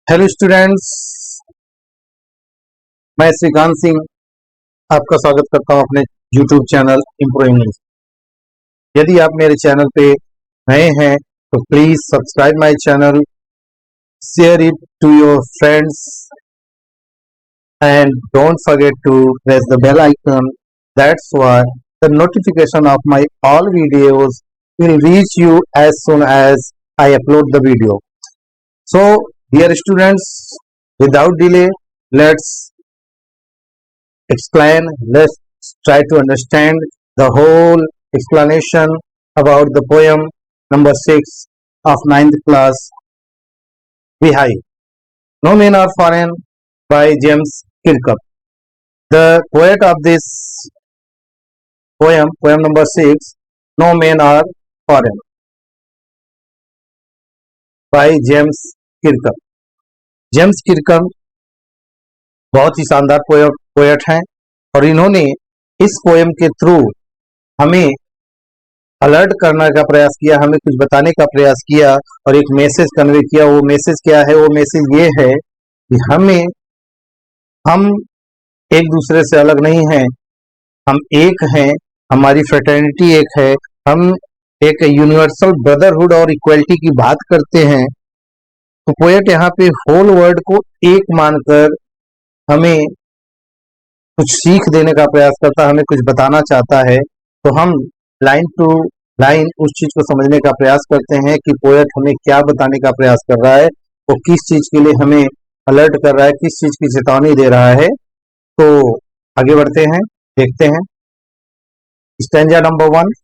Hello students, मैं श्रीकांत सिंह आपका स्वागत करता हूं अपने यूट्यूब चैनल इम्प्रूव इंग्लिश। यदि आप मेरे चैनल पे नए हैं तो please subscribe my channel, share it to your friends and don't forget to press the bell icon. That's why the notification of my all videos will reach you as soon as I upload the video. So, dear students, without delay, let's explain, let's try to understand the whole explanation about the poem number 6 of 9th class, Beehive. No Men Are Foreign by James Kirkup. The poet of this poem number 6, No Men Are Foreign by James Kirkup. James Kirkup बहुत ही शानदार poet हैं और इन्होंने इस poem के through हमें alert करने का प्रयास किया, हमें कुछ बताने का प्रयास किया और एक मैसेज कन्वे किया। वो मैसेज क्या है? वो मैसेज ये है कि हम एक दूसरे से अलग नहीं हैं, हम एक हैं, हमारी फ्रेटर्निटी एक है, हम एक यूनिवर्सल ब्रदरहुड और इक्वलिटी की बात करते हैं। तो पोएट यहाँ पे होल वर्ल्ड को एक मानकर हमें कुछ सीख देने का प्रयास करता है, हमें कुछ बताना चाहता है। तो हम लाइन टू लाइन उस चीज को समझने का प्रयास करते हैं कि पोएट हमें क्या बताने का प्रयास कर रहा है, वो किस चीज के लिए हमें अलर्ट कर रहा है, किस चीज की चेतावनी दे रहा है। तो आगे बढ़ते हैं, देखते हैं। Stanza number 1,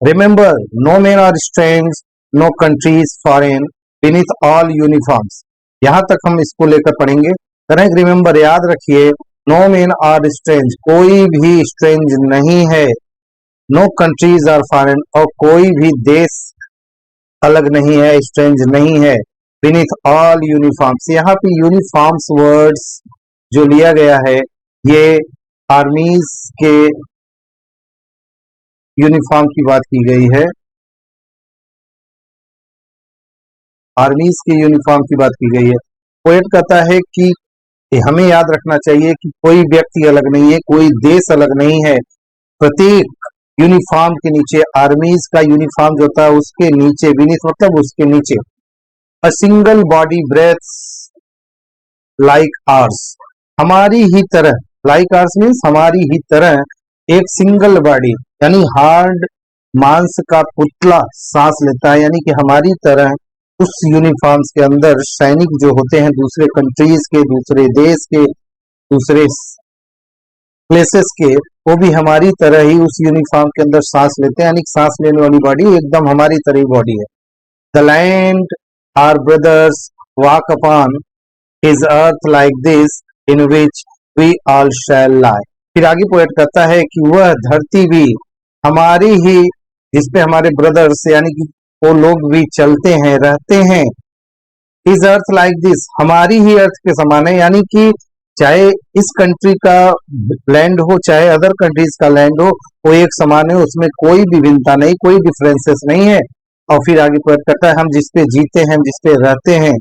remember no men are strange, no countries foreign, beneath all uniforms. यहां तक हम इसको लेकर पढ़ेंगे। करेक्ट, रिमेंबर, याद रखिए, नो मेन आर स्ट्रेंज, कोई भी स्ट्रेंज नहीं है, नो कंट्रीज आर फॉरेन, और कोई भी देश अलग नहीं है, स्ट्रेंज नहीं है, बीनीथ ऑल यूनिफॉर्म्स। यहाँ पे यूनिफॉर्म्स वर्ड्स जो लिया गया है ये आर्मीज के यूनिफॉर्म की बात की गई है, आर्मीज के यूनिफॉर्म की बात की गई है। पोएट कहता है कि हमें याद रखना चाहिए कि कोई व्यक्ति अलग नहीं है, कोई देश अलग नहीं है, प्रत्येक यूनिफॉर्म के नीचे, आर्मीज का यूनिफॉर्म जो होता है उसके नीचे, बीनीथ मतलब उसके नीचे, a single body breathes like ours, हमारी ही तरह, लाइक आर्स मीन्स हमारी ही तरह, एक सिंगल बॉडी यानी हार्ड मांस का पुतला सांस लेता है, यानी कि हमारी तरह उस यूनिफॉर्म्स के अंदर सैनिक जो होते हैं दूसरे कंट्रीज के, दूसरे देश के, दूसरे प्लेसेस के, वो भी हमारी तरह ही उस यूनिफॉर्म के अंदर सांस लेते हैं, यानी सांस लेने वाली बॉडी एकदम हमारी तरह ही बॉडी है। The land are brothers walk upon is earth like this in which we all shall lie. फिर आगे पोएट कहता है कि वह धरती भी हमारी ही, जिसपे हमारे ब्रदर्स यानी कि वो लोग भी चलते हैं, रहते हैं। इज अर्थ लाइक दिस, हमारी ही अर्थ के समान है, यानी कि चाहे इस कंट्री का लैंड हो चाहे अदर कंट्रीज का लैंड हो, वो एक समान है, उसमें कोई विभिन्नता नहीं, कोई डिफरेंसेस नहीं है। और फिर आगे पोएट कहता है हम जिसपे जीते हैं, जिसपे रहते हैं,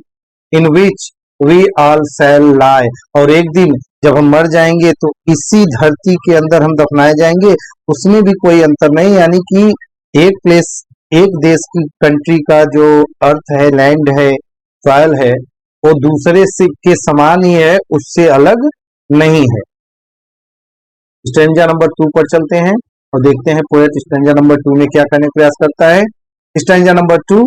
इन विच वी ऑल शैल लाई, और एक दिन जब हम मर जाएंगे तो इसी धरती के अंदर हम दफनाए जाएंगे, उसमें भी कोई अंतर नहीं, यानी कि एक प्लेस, एक देश की कंट्री का जो अर्थ है, लैंड है, सॉइल है, वो दूसरे से के समान ही है, उससे अलग नहीं है। स्टैंजा नंबर 2 पर चलते हैं और देखते हैं पोएट स्टैंजा नंबर 2 में क्या करने का प्रयास करता है। Stanza number 2,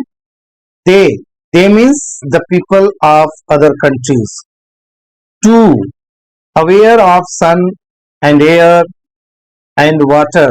they means the people of other countries, too aware of sun and air and water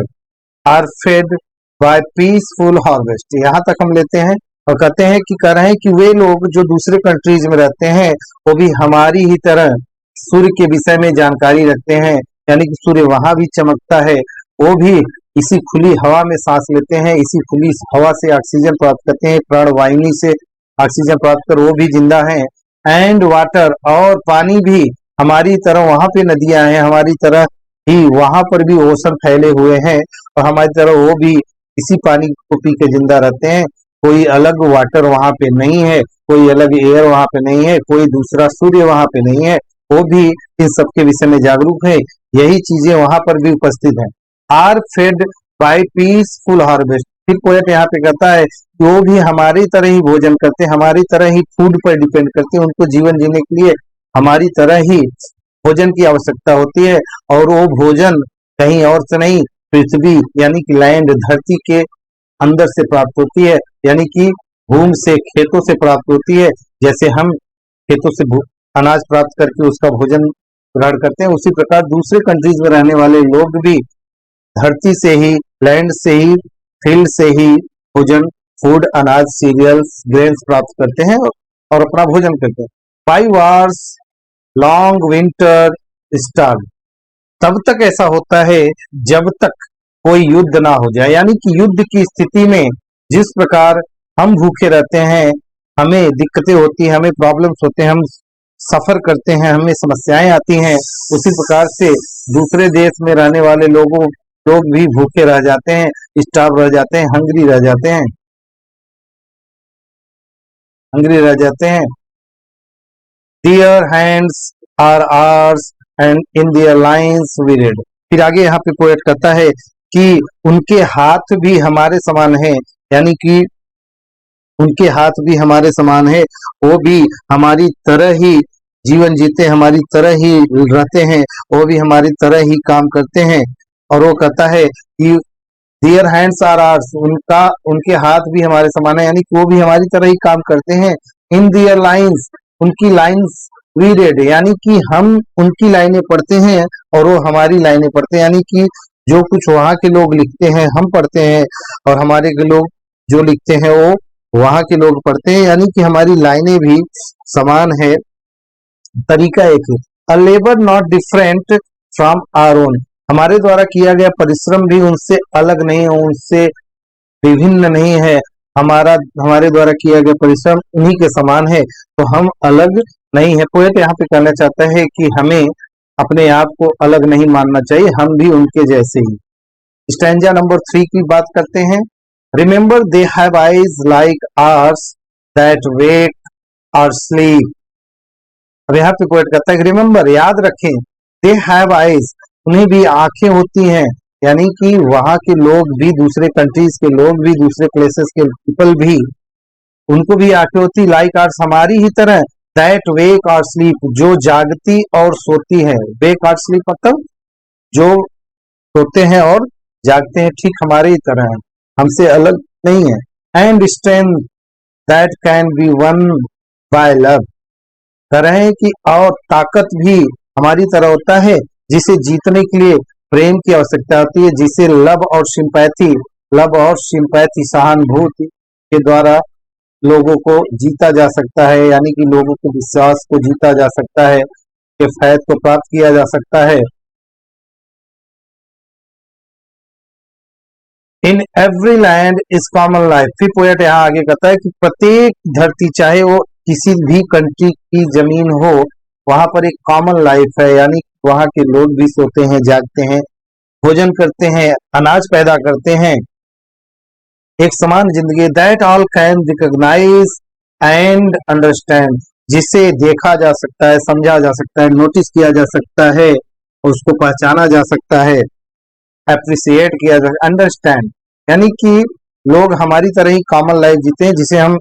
are fed by peaceful harvest। यहाँ तक हम लेते हैं और कहते हैं कि कह रहे हैं कि वे लोग जो दूसरे कंट्रीज में रहते हैं वो भी हमारी ही तरह सूर्य के विषय में जानकारी रखते हैं, यानी कि सूर्य वहां भी चमकता है, वो भी इसी खुली हवा में सांस लेते हैं, इसी खुली हवा से ऑक्सीजन प्राप्त करते हैं, प्राणवायु से ऑक्सीजन प्राप्त कर वो भी जिंदा हैं। एंड वाटर, और पानी भी हमारी तरह, वहां पे नदियां हैं, हमारी तरह ही वहां पर भी ओशन फैले हुए हैं और हमारी तरह वो भी इसी पानी को पी के जिंदा रहते हैं। कोई अलग वाटर वहां पे नहीं है, कोई अलग एयर वहां पे नहीं है, कोई दूसरा सूर्य वहां पे नहीं है, वो भी इन सब के विषय में जागरूक है। यही चीजें वहां पर भी उपस्थित है। Are fed by peaceful harvest. फिर पोएट यहाँ पे कहता है वो भी हमारी तरह ही भोजन करते हैं, हमारी तरह ही फूड पर डिपेंड करते हैं, उनको जीवन जीने के लिए हमारी तरह ही भोजन की आवश्यकता होती है। और वो भोजन कहीं और से नहीं, पृथ्वी यानी कि लैंड, धरती के अंदर से प्राप्त होती है, यानी कि भूमि से, खेतों से प्राप्त होती है। जैसे हम खेतों से अनाज प्राप्त करके उसका भोजन ग्रहण करते हैं, उसी प्रकार दूसरे कंट्रीज में रहने वाले लोग भी धरती से ही, लैंड से ही, फील्ड से ही भोजन, फूड, अनाज, सीरियल्स, ग्रेन्स प्राप्त करते हैं और अपना भोजन करते हैं। 5 hours लॉन्ग विंटर स्टार्ट। तब तक ऐसा होता है जब तक कोई युद्ध ना हो जाए, यानी कि युद्ध की स्थिति में जिस प्रकार हम भूखे रहते हैं, हमें दिक्कतें होती हैं, हमें प्रॉब्लम्स होते हैं, हम सफर करते हैं, हमें समस्याएं आती हैं, उसी प्रकार से दूसरे देश में रहने वाले लोग भी भूखे रह जाते हैं, स्टार्व रह जाते हैं, हंग्री रह जाते हैं, हंग्री रह जाते हैं। Their hands are ours and in their lines we read। फिर आगे यहाँ पे पोएट कहता है कि उनके हाथ भी हमारे समान है, यानी कि उनके हाथ भी हमारे समान है, वो भी हमारी तरह ही जीवन जीते, हमारी तरह ही रहते हैं, वो भी हमारी तरह ही काम करते हैं। और वो कहता है कि देयर हैंड्स आर आर्स, उनके हाथ भी हमारे समान है, यानी कि वो भी हमारी तरह ही काम करते हैं। इन दियर लाइन्स, उनकी लाइन्स वी रेड, यानी कि हम उनकी लाइनें पढ़ते हैं और वो हमारी लाइनें पढ़ते हैं, यानी कि जो कुछ वहाँ के लोग लिखते हैं हम पढ़ते हैं, और हमारे के लोग जो लिखते हैं वो वहाँ के लोग पढ़ते हैं, यानी कि हमारी लाइनें भी समान है, तरीका एक है। A labour not different from our own, हमारे द्वारा किया गया परिश्रम भी उनसे अलग नहीं है, उनसे विभिन्न नहीं है। हमारे द्वारा किया गया परिश्रम उन्हीं के समान है, तो हम अलग नहीं है। पोएट यहाँ पे कहना चाहता है कि हमें अपने आप को अलग नहीं मानना चाहिए, हम भी उनके जैसे ही। स्टैंजा नंबर 3 की बात करते हैं। Remember they have eyes like ours that wake or sleep. अब यहाँ पे पोएट कहता है कि रिमेंबर, याद रखें, दे हैव आईज, उन्हें भी आंखें होती हैं, यानी कि वहां के लोग भी, दूसरे कंट्रीज के लोग भी, दूसरे प्लेसेस के पीपल भी, उनको भी आंखें होती लाइक आर्स, हमारी ही तरह। दैट वेक और स्लीप, जो जागती और सोती है। वेक और स्लीप मतलब जो सोते हैं और जागते हैं, ठीक हमारी ही तरह है, हमसे अलग नहीं है। And strength that can be one by love, कह रहे हैं कि और ताकत भी हमारी तरह होता है, जिसे जीतने के लिए प्रेम की आवश्यकता होती है, जिसे लव और सिंपैथी, सहानुभूति के द्वारा लोगों को जीता जा सकता है, यानी कि लोगों के विश्वास को जीता जा सकता है, के फैद को प्राप्त किया जा सकता है। In every land is common life. फिर पोएट यहाँ आगे कहता है कि प्रत्येक धरती, चाहे वो किसी भी कंट्री की जमीन हो, वहां पर एक कॉमन लाइफ है, यानी वहां के लोग भी सोते हैं, जागते हैं, भोजन करते हैं, अनाज पैदा करते हैं, एक समान जिंदगी। That all can recognise and understand, जिसे देखा जा सकता है, समझा जा सकता है, नोटिस किया जा सकता है, उसको पहचाना जा सकता है, एप्रिसिएट किया जा, अंडरस्टैंड, यानी कि लोग हमारी तरह ही कॉमन लाइफ जीते हैं, जिसे हम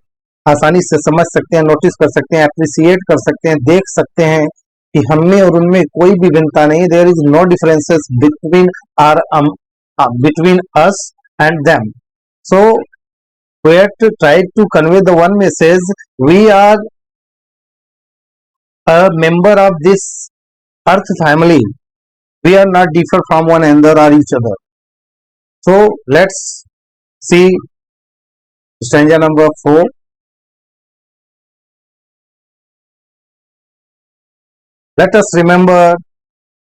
आसानी से समझ सकते हैं, नोटिस कर सकते हैं, एप्रिसिएट कर सकते हैं, देख सकते हैं कि हममें और उनमें कोई भी भिन्नता नहीं। There is no differences between us and them. So poet tried to convey the one message: we are a member of this earth family, we are not different from one another or each other। So let's see stanza number 4। let us remember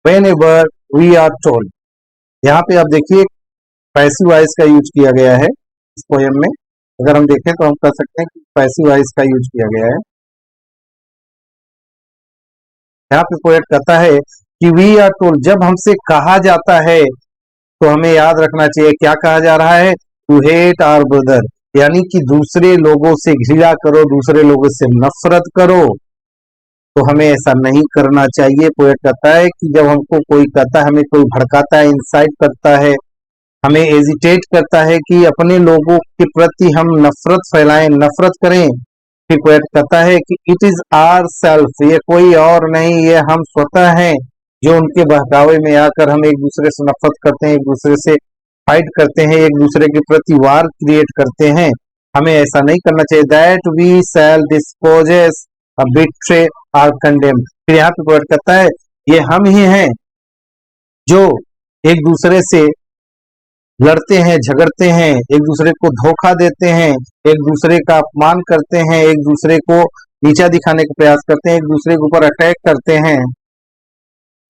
whenever we are told। यहाँ पे आप देखिए passive voice का use किया गया है इस poem में। अगर हम देखें तो हम कह सकते हैं कि पैसिव वॉइस का यूज किया गया है। यहाँ पे पोएट कहता है कि वी आर टोल्ड, जब हमसे कहा जाता है तो हमें याद रखना चाहिए, क्या कहा जा रहा है? टू हेट आवर ब्रदर, यानी कि दूसरे लोगों से घृणा करो, दूसरे लोगों से नफरत करो, तो हमें ऐसा नहीं करना चाहिए। पोएट कहता है कि जब हमको कोई कहता है, हमें कोई भड़काता है, इंसाइट करता है, हमें एजिटेट करता है कि अपने लोगों के प्रति हम नफरत फैलाएं, नफरत करें, फिर पोएट कहता है कि इट इज आर सेल्फ, ये कोई और नहीं, ये हम स्वतः हैं जो उनके बहकावे में आकर हम एक दूसरे से नफरत करते हैं, एक दूसरे से फाइट करते हैं, एक दूसरे के प्रति वार क्रिएट करते हैं। हमें ऐसा नहीं करना चाहिए। That we shall dispossess betray or condemn. फिर यहाँ पे पोएट कहता है ये हम ही हैं जो एक दूसरे से लड़ते हैं, झगड़ते हैं, एक दूसरे को धोखा देते हैं, एक दूसरे का अपमान करते हैं, एक दूसरे को नीचा दिखाने का प्रयास करते हैं, एक दूसरे के ऊपर अटैक करते हैं।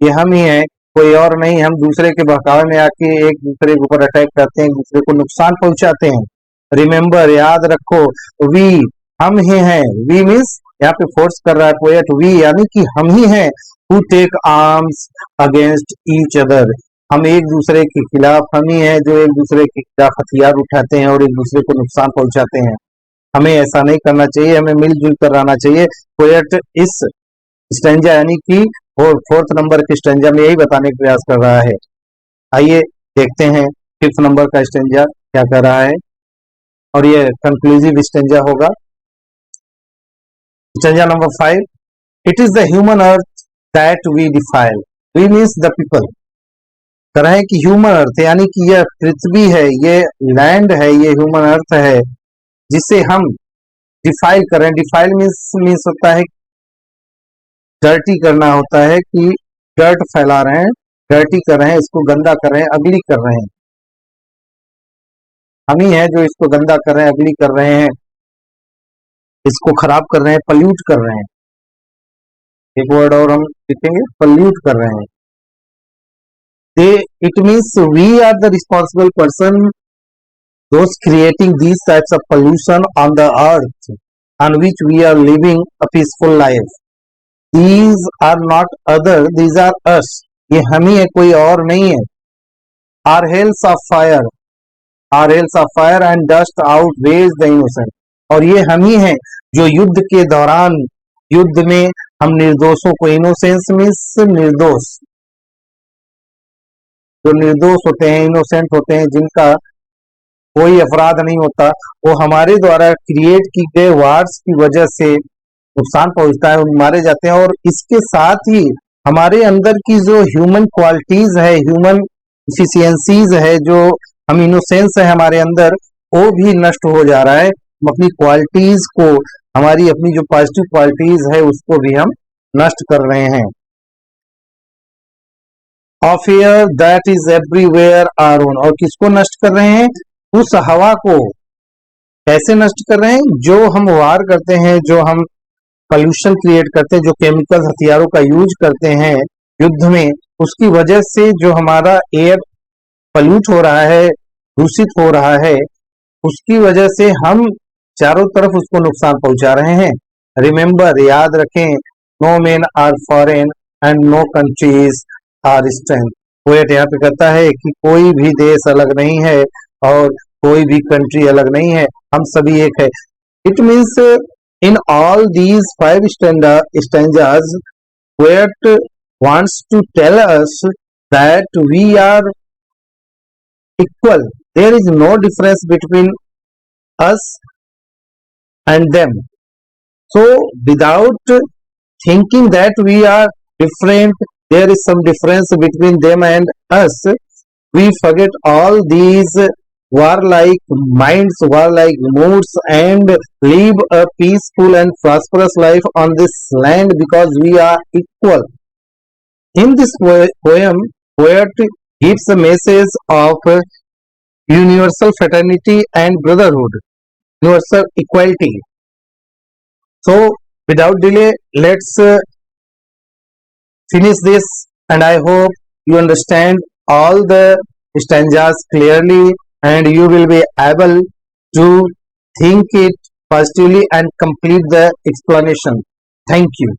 ये हम ही हैं, कोई और नहीं। हम दूसरे के बहकावे में आके एक दूसरे के ऊपर अटैक करते हैं, एक दूसरे को नुकसान पहुंचाते हैं। रिमेम्बर, याद रखो, वी, हम ही हैं। वी मीन्स यहाँ पे फोर्स कर रहा है पोएट, वी यानी कि हम ही हैं who take arms against each other. हम एक दूसरे के खिलाफ, हम ही हैं जो एक दूसरे के खिलाफ हथियार उठाते हैं और एक दूसरे को नुकसान पहुंचाते हैं। हमें ऐसा नहीं करना चाहिए, हमें मिलजुल कर रहना चाहिए। पोएट इस स्टैंजा यानी कि और फोर्थ नंबर के स्टैंजा में यही बताने का प्रयास कर रहा है। आइए देखते हैं फिफ्थ नंबर का स्टैंजा क्या कर रहा है, और ये कंक्लूसिव स्टैंजा होगा। Stanza number 5, it is the human earth that we defile. We means the people. कह रहे हैं कि ह्यूमन अर्थ यानी कि यह पृथ्वी है, ये लैंड है, ये ह्यूमन अर्थ है जिसे हम डिफाइल कर रहे हैं। डिफाइल मीन्स होता है डर्टी करना, होता है कि डर्ट फैला रहे हैं, डर्टी कर रहे हैं, इसको गंदा कर रहे हैं, अगली कर रहे हैं। हम ही हैं जो इसको गंदा कर रहे हैं, अगली कर रहे हैं, इसको खराब कर रहे हैं, पल्यूट कर रहे हैं। एक वर्ड और हम लिखेंगे, पल्यूट कर रहे हैं। They it means we are the responsible person those creating these types of pollution on the earth on which we are living a peaceful life. These are not other, these are us. ये हम ही है, कोई और नहीं है। Our hells of fire, our hells of fire and dust outweighs the innocent. और ये हम ही हैं जो युद्ध के दौरान, युद्ध में हम निर्दोषों को, इनोसेंस मीन्स निर्दोष, जो निर्दोष होते हैं, इनोसेंट होते हैं, जिनका कोई अपराध नहीं होता, वो हमारे द्वारा क्रिएट की गए वार्स की वजह से नुकसान पहुंचता है, मारे जाते हैं। और इसके साथ ही हमारे अंदर की जो ह्यूमन क्वालिटीज है, ह्यूमन इफिशियंसीज है, जो हम इनोसेंस है हमारे अंदर, वो भी नष्ट हो जा रहा है। हम अपनी क्वालिटीज को, हमारी अपनी जो पॉजिटिव क्वालिटीज है उसको भी हम नष्ट कर रहे हैं। Of air that is everywhere our own. और किसको नष्ट कर रहे हैं? उस हवा को। कैसे नष्ट कर रहे हैं? जो हम वार करते हैं, जो हम पॉल्यूशन क्रिएट करते हैं, जो केमिकल हथियारों का यूज करते हैं युद्ध में, उसकी वजह से जो हमारा एयर पॉल्यूट हो रहा है, दूषित हो रहा है, उसकी वजह से हम चारों तरफ उसको नुकसान पहुंचा रहे हैं। रिमेम्बर, याद रखें, no men are foreign and no countries are strength. Poet यहाँ पे कहता है कि कोई भी देश अलग नहीं है और कोई भी कंट्री अलग नहीं है, हम सभी एक है। It means in all these 5 stanzas poet wants to tell us that we are equal. There is no difference between us and them. So without thinking that we are different, there is some difference between them and us, we forget all these warlike minds, warlike moods, and live a peaceful and prosperous life on this land because we are equal. In this poem, poet gives a message of universal fraternity and brotherhood, universal equality. So, without delay, let's finish this, and I hope you understand all the stanzas clearly and you will be able to think it positively and complete the explanation. Thank you.